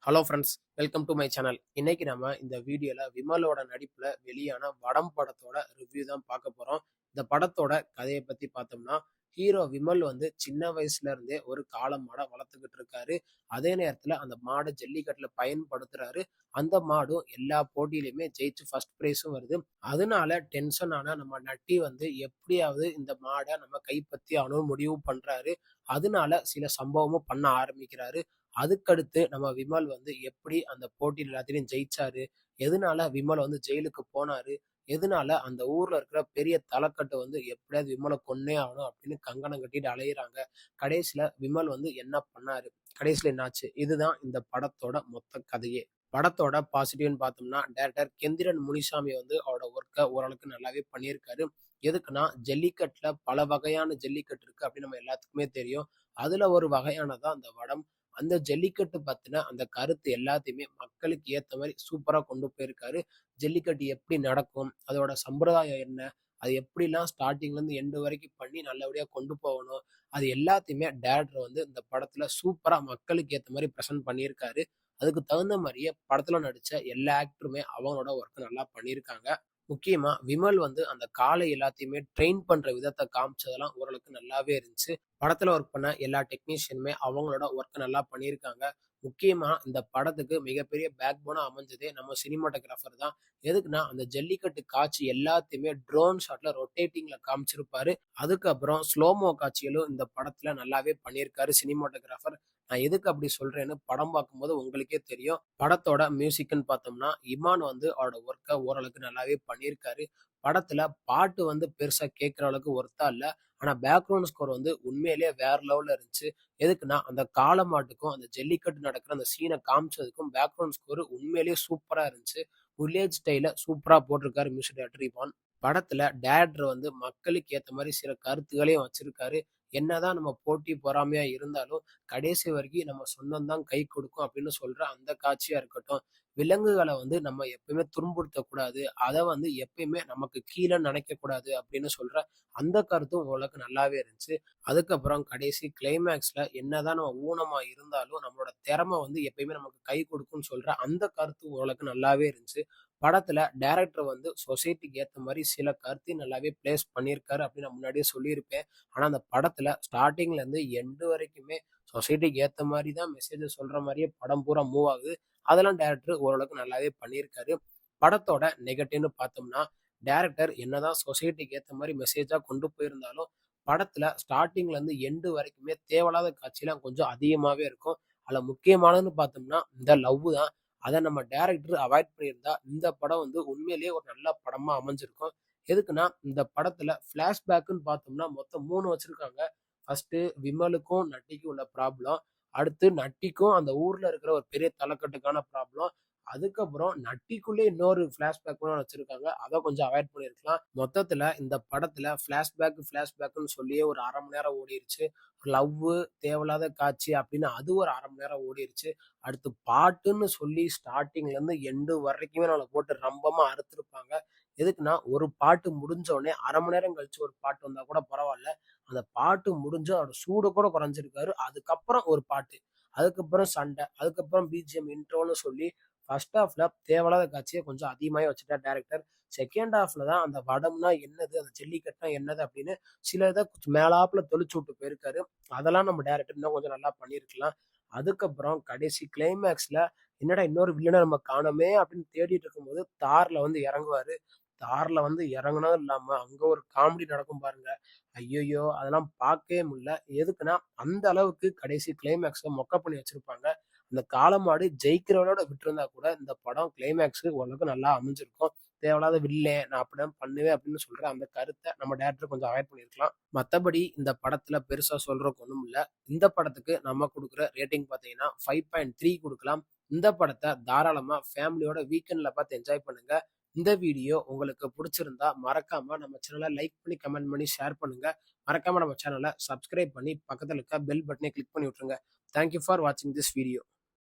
Hello friends, welcome to my channel. இன்னைக்கு நம்ம இந்த வீடியோல விமலோட நடிப்புல வெளியான வடம் படத்தோட ரிவ்யூ தான் பார்க்க போறோம். இந்த படத்தோட கதைய பத்தி பார்த்தோம்னா, ஹீரோ விமல் வந்து சின்ன வயசுல இருந்தே ஒரு காளை மாட வளர்த்துக்கிட்டு இருக்காரு. அதே நேரத்துல அந்த மாட ஜல்லிக்கட்டுல பயன்படுத்துறாரு. அந்த மாடும் எல்லா போட்டியிலுமே ஜெயிச்சு ஃபர்ஸ்ட் பிரைஸும் வருது. அதனால டென்ஷன் ஆன நம்ம நட்டி வந்து எப்படியாவது இந்த மாட நம்ம கைப்பற்றி ஆகணும்னு முடிவு பண்றாரு. அதனால சில சம்பவமும் பண்ண ஆரம்பிக்கிறாரு. அதுக்கடுத்து நம்ம விமல் வந்து எப்படி அந்த போட்டியில எல்லாத்துலயும் ஜெயிச்சாரு? எதனால விமல் வந்து ஜெயிலுக்கு போனாரு? எதனால அந்த ஊர்ல இருக்கிற பெரிய தலக்கட்டு வந்து எப்படியாவது விமல கொன்னே ஆகணும் அப்படின்னு கங்கணம் கட்டிட்டு அலையுறாங்க. கடைசியில விமல் வந்து என்ன பண்ணாரு? கடைசியில என்னாச்சு? இதுதான் இந்த படத்தோட மொத்த கதையே. படத்தோட பாசிட்டிவ்ன்னு பார்த்தோம்னா, டைரக்டர் கெந்திரன் முனிசாமி வந்து அவரோட ஒர்க்க ஓரளவுக்கு நல்லாவே பண்ணியிருக்காரு. எதுக்குன்னா, ஜல்லிக்கட்டுல பல வகையான ஜல்லிக்கட்டு இருக்கு அப்படின்னு நம்ம எல்லாத்துக்குமே தெரியும். அதுல ஒரு வகையானதான் அந்த வடம். அந்த ஜல்லிக்கட்டு பத்தின அந்த கருத்து எல்லாத்தையுமே மக்களுக்கு ஏத்த மாரி சூப்பரா கொண்டு போயிருக்காரு. ஜல்லிக்கட்டு எப்படி நடக்கும்? அதோட சம்பிரதாயம் என்ன? அது எப்படிலாம் ஸ்டார்ட்டிங்ல இருந்து எண்ட் வரைக்கும் பண்ணி நல்லபடியா கொண்டு போகணும். அது எல்லாத்தையுமே டைரக்டர் வந்து இந்த படத்துல சூப்பரா மக்களுக்கு ஏத்த மாரி பிரசன்ட் பண்ணியிருக்காரு. அதுக்கு தகுந்த மாரியே படத்துல நடிச்ச எல்லா ஆக்டருமே அவங்களோட ஒர்க்க நல்லா பண்ணியிருக்காங்க. முக்கியமா விமல் வந்து அந்த காளை எல்லாத்தையுமே ட்ரெயின் பண்ற விதத்த காமிச்சதெல்லாம் ஓரளவுக்கு நல்லாவே இருந்துச்சு. படத்துல ஒர்க் பண்ண எல்லா டெக்னீஷியனுமே அவங்களோட ஒர்க்க நல்லா பண்ணியிருக்காங்க. முக்கியமா இந்த படத்துக்கு மிகப்பெரிய பேக் போனா அமைஞ்சதே நம்ம சினிமாட்டோகிராஃபர் தான். எதுக்குன்னா, அந்த ஜல்லிக்கட்டு காட்சி எல்லாத்தையுமே ட்ரோன் ஷாட்ல ரொட்டேட்டிங்ல காமிச்சிருப்பாரு. அதுக்கப்புறம் ஸ்லோமோ காட்சிகளும் இந்த படத்துல நல்லாவே பண்ணியிருக்காரு சினிமாட்டோகிராஃபர். நான் எதுக்கு அப்படி சொல்றேன்னு படம் பார்க்கும்போது உங்களுக்கே தெரியும். படத்தோட மியூசிக்ன்னு பார்த்தோம்னா, இமான் வந்து அவரோட ஒர்க்க ஓரளவுக்கு நல்லாவே பண்ணியிருக்காரு. படத்துல பாட்டு வந்து பெருசா கேட்கிற அளவுக்கு ஒர்த்தா இல்ல. ஆனா பேக்ரவுண்ட் ஸ்கோர் வந்து உண்மையிலேயே வேற லெவல்ல இருந்துச்சு. எதுக்குன்னா, அந்த காள மாட்டுக்கும், அந்த ஜல்லிக்கட்டு நடக்கிற அந்த சீன காமிச்சதுக்கும் பேக்ரவுண்ட் ஸ்கோர் உண்மையிலேயே சூப்பரா இருந்துச்சு. வில்லேஜ் ஸ்டைல்ல சூப்பரா போட்டிருக்காரு மியூசிக் டைரக்டர் இமான். படத்துல டைரக்டர் வந்து மக்களுக்கு ஏத்த மாரி சில கருத்துக்களையும் வச்சிருக்காரு. என்னதான் நம்ம போட்டி பொறாமையா இருந்தாலும், கடைசி வரைக்கும் நம்ம சொந்தம் தான் கை கொடுக்கும் அப்படின்னு சொல்ற அந்த காட்சியா இருக்கட்டும். விலங்குகள வந்து நம்ம எப்பயுமே துன்புறுத்தக்கூடாது. அத வந்து எப்பயுமே நமக்கு கீழ நினைக்கக்கூடாது அப்படின்னு சொல்ற அந்த கருத்தும் ஓரளவுக்கு நல்லாவே இருந்துச்சு. அதுக்கப்புறம் கடைசி கிளைமேக்ஸ்ல என்னதான் நம்ம ஊனமா இருந்தாலும், நம்மளோட திறமை வந்து எப்பயுமே நமக்கு கை கொடுக்கும்னு சொல்ற அந்த கருத்து ஓரளவுக்கு நல்லாவே இருந்துச்சு. படத்துல டைரக்டர் வந்து சொசைட்டிக்கு ஏத்த மாரி சில கருத்தையும் நல்லாவே பிளேஸ் பண்ணியிருக்காரு அப்படின்னு நான் முன்னாடியே சொல்லியிருப்பேன். ஆனா அந்த படத்துல ஸ்டார்ட்டிங்ல இருந்து எண்ட் வரைக்குமே சொசைட்டிக்கு ஏத்த மாரி தான் மெசேஜ சொல்ற மாரியே படம் பூரா மூவ் ஆகுது. அதெல்லாம் டைரக்டர் ஓரளவுக்கு நல்லாவே பண்ணியிருக்காரு. படத்தோட நெகட்டிவ்ன்னு பார்த்தோம்னா, டைரக்டர் என்னதான் சொசைட்டிக்கு ஏத்த மாரி மெசேஜா கொண்டு போயிருந்தாலும், படத்துல ஸ்டார்ட்டிங்ல இருந்து எண்ட் வரைக்குமே தேவையில்லாத காட்சிலாம் கொஞ்சம் அதிகமாவே இருக்கும். அதுல முக்கியமானதுன்னு பார்த்தோம்னா, இந்த லவ் தான். அத நம்ம டைரக்டர் அவாய்ட் பண்ணியிருந்தா, இந்த படம் வந்து உண்மையிலேயே ஒரு நல்ல படமா அமைஞ்சிருக்கும். எதுக்குன்னா, இந்த படத்துல ஃபிளாஷ்பேக்குன்னு பார்த்தோம்னா, மொத்தம் 3 வச்சிருக்காங்க. ஃபர்ஸ்ட்டு விமலுக்கும், நட்டிக்கும் உள்ள ப்ராப்ளம். அடுத்து நட்டிக்கும் அந்த ஊர்ல இருக்கிற ஒரு பெரிய தலக்கட்டுக்கான ப்ராப்ளம். அதுக்கப்புறம் நட்டிக்குள்ளே இன்னொரு ஃபிளாஷ்பேக் கூட வச்சிருக்காங்க. அத கொஞ்சம் அவாய்ட் பண்ணியிருக்கலாம். மொத்தத்துல இந்த படத்துல ஃபிளாஷ்பேக்குன்னு சொல்லியே ஒரு 1/2 மணி நேரம் ஓடிருச்சு. லவ்வு, தேவையில்லாத காட்சி அப்படின்னு அது ஒரு 1/2 மணி நேரம் ஓடிருச்சு. அடுத்து பாட்டுன்னு சொல்லி ஸ்டார்ட்டிங்ல இருந்து எண்டு வரைக்குமே நம்மள போட்டு ரம்பமா அறுத்திருப்பாங்க. எதுக்குன்னா, ஒரு பாட்டு முடிஞ்ச உடனே 1/2 மணி நேரம் கழிச்சு ஒரு பாட்டு வந்தா கூட பரவால்ல. அந்த பாட்டு முடிஞ்சு அதோட சூடு கூட குறைஞ்சிருக்காரு. அதுக்கப்புறம் ஒரு பாட்டு. அதுக்கப்புறம் சண்டை. அதுக்கப்புறம் பிஜிஎம் இன்ட்ரோன்னு சொல்லி ஃபர்ஸ்ட் ஹாஃப்ல தேவையில்லாத காட்சிய கொஞ்சம் அதிகமாவே வச்சுட்டார் டைரக்டர். செகண்ட் ஹாஃப்ல தான் அந்த வடம்னா என்னது? அந்த ஜல்லிக்கட்டுனா என்னது? அப்படின்னு சில இத மேலாப்புல தெளிச்சு விட்டு போயிருக்காரு. அதெல்லாம் நம்ம டைரக்டர் இன்னும் கொஞ்சம் நல்லா பண்ணியிருக்கலாம். அதுக்கப்புறம் கடைசி கிளைமேக்ஸ்ல என்னடா இன்னொரு வில்லன நம்ம காணோமே அப்படின்னு தேடிட்டு இருக்கும்போது தார்ல வந்து இறங்குவாரு. தார்ல வந்து இறங்குனதும் இல்லாம, அங்க ஒரு காமெடி நடக்கும் பாருங்க. ஐய்யய்யோ! அதெல்லாம் பார்க்கவே முடியல. எதுக்குன்னா, அந்த அளவுக்கு கடைசி கிளைமேக்ஸ மொக்க பண்ணி வச்சிருப்பாங்க. அந்த காளமாடு ஜெயிக்கிறவரோட விட்டிருந்தா கூட, இந்த படம் கிளைமேக்ஸ் ஓரளவுக்கு நல்லா அமைஞ்சிருக்கும். தேவையில்லாத வில்லன் நான் அப்படிதான் பண்ணுவேன் அப்படின்னு சொல்ற அந்த கருத்த நம்ம டைரக்டர் கொஞ்சம் அவாய்ட் பண்ணியிருக்கலாம். மத்தபடி இந்த படத்துல பெருசா சொல்றதுக்கு ஒண்ணும் இல்ல. இந்த படத்துக்கு நம்ம குடுக்குற ரேட்டிங் பார்த்தீங்கன்னா 5.3 குடுக்கலாம். இந்த படத்த தாராளமா ஃபேமிலியோட வீக்கெண்ட்ல பார்த்து என்ஜாய் பண்ணுங்க. இந்த வீடியோ உங்களுக்கு புடிச்சிருந்தா மறக்காம நம்ம சேனல லைக் பண்ணி, கமெண்ட் பண்ணி, ஷேர் பண்ணுங்க. மறக்காம நம்ம சேனல சப்ஸ்கிரைப் பண்ணி பக்கத்துல இருக்க பெல் பட்டனையும் கிளிக் பண்ணி விட்டுருங்க. தேங்க் யூ ஃபார் வாட்சிங் திஸ் வீடியோ.